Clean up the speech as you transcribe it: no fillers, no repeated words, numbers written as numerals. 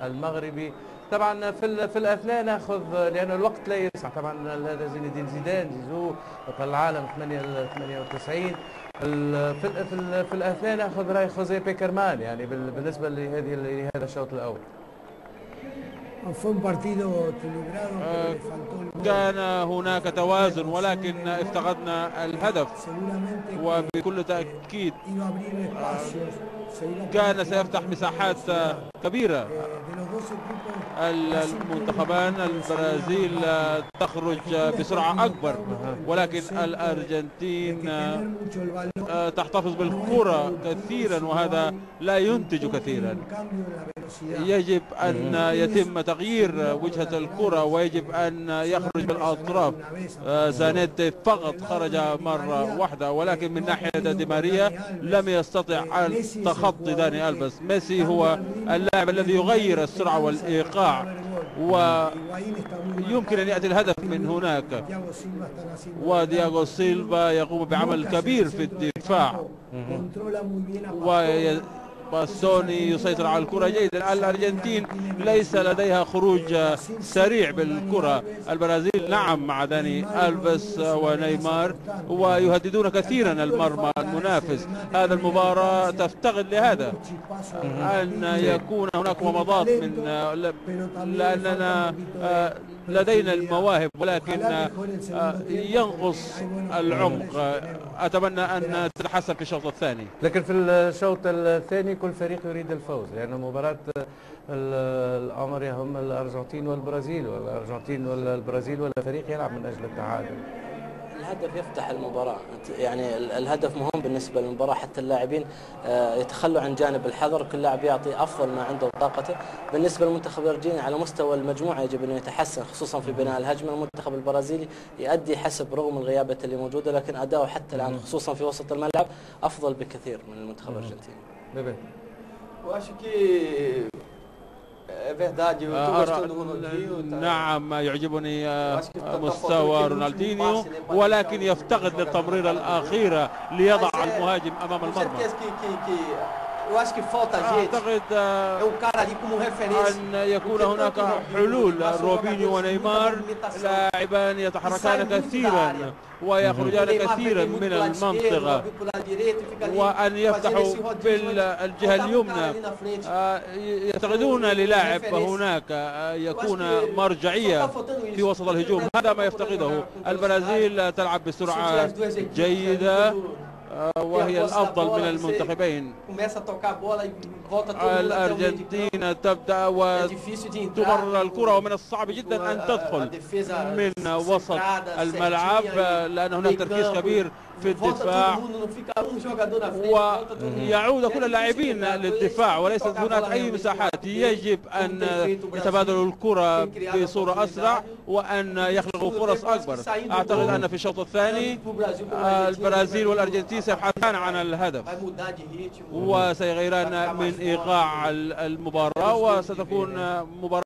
المغربي. طبعا في الاثناء ناخذ، لان الوقت لا يسع. طبعا هذا زين الدين زيدان زيزو بطل العالم 98. في الاثناء ناخذ راي خوزيه بيكرمان، يعني بالنسبه لهذا الشوط الاول. كان هناك توازن ولكن افتقدنا الهدف، وبكل تأكيد كان سيفتح مساحات كبيرة. المنتخبان البرازيل تخرج بسرعة أكبر، ولكن الأرجنتين تحتفظ بالكرة كثيرا وهذا لا ينتج كثيرا. يجب أن يتم تغيير وجهة الكرة ويجب أن يخرج بالأطراف. زانيتي فقط خرج مرة واحدة، ولكن من ناحية دي ماريا لم يستطع أن تخطي داني ألفيس. ميسي هو اللاعب الذي يغير السرعة والإيقاع، ويمكن أن يأتي الهدف من هناك. ودياغو سيلفا يقوم بعمل كبير في الدفاع، باستوني يسيطر على الكرة جيدا. الأرجنتين ليس لديها خروج سريع بالكرة. البرازيل نعم مع داني ألفيس ونيمار ويهددون كثيرا المرمى المنافس. هذا المباراة تفتقد لهذا، أن يكون هناك مضاد لأننا لدينا المواهب ولكن ينقص العمق. أتمنى أن تتحسن في الشوط الثاني. لكن في الشوط الثاني كل فريق يريد الفوز، لأن يعني مباراة الأمر يهم الأرجنتين والبرازيل، والأرجنتين والبرازيل ولا فريق يلعب من أجل التعادل. الهدف يفتح المباراة، يعني الهدف مهم بالنسبة للمباراة. حتى اللاعبين يتخلوا عن جانب الحذر، كل لاعب يعطي أفضل ما عنده وطاقته. بالنسبة للمنتخب الأرجنتيني على مستوى المجموعة يجب أن يتحسن، خصوصا في بناء الهجمة. المنتخب البرازيلي يؤدي حسب رغم الغيابات اللي موجودة، لكن أداؤه حتى الآن خصوصا في وسط الملعب أفضل بكثير من المنتخب الأرجنتيني. نعم يعجبني مستوى رونالدينيو، ولكن يفتقد للتمريرة الأخيرة ليضع المهاجم أمام المرمى. أعتقد أن يكون هناك حلول. روبينيو ونيمار لاعبان يتحركان كثيرا ويخرجان كثيرا من المنطقة، وأن يفتحوا بالجهة اليمنى. يعتقدون للاعب هناك يكون مرجعية في وسط الهجوم. هذا ما يفتقده. البرازيل تلعب بسرعة جيدة وهي الأفضل من المنتخبين. الأرجنتين تبدأ وتمرر الكرة، ومن الصعب جدا أن تدخل من وسط الملعب لأن هناك تركيز كبير في الدفاع، ويعود كل اللاعبين للدفاع وليست هناك أي مساحات. يجب أن يتبادلوا الكرة بصورة أسرع وأن يخلقوا فرص أكبر. أعتقد أن في الشوط الثاني البرازيل والأرجنتين سيبحثان عن الهدف وسيغيران من إيقاع المباراة، وستكون مباراة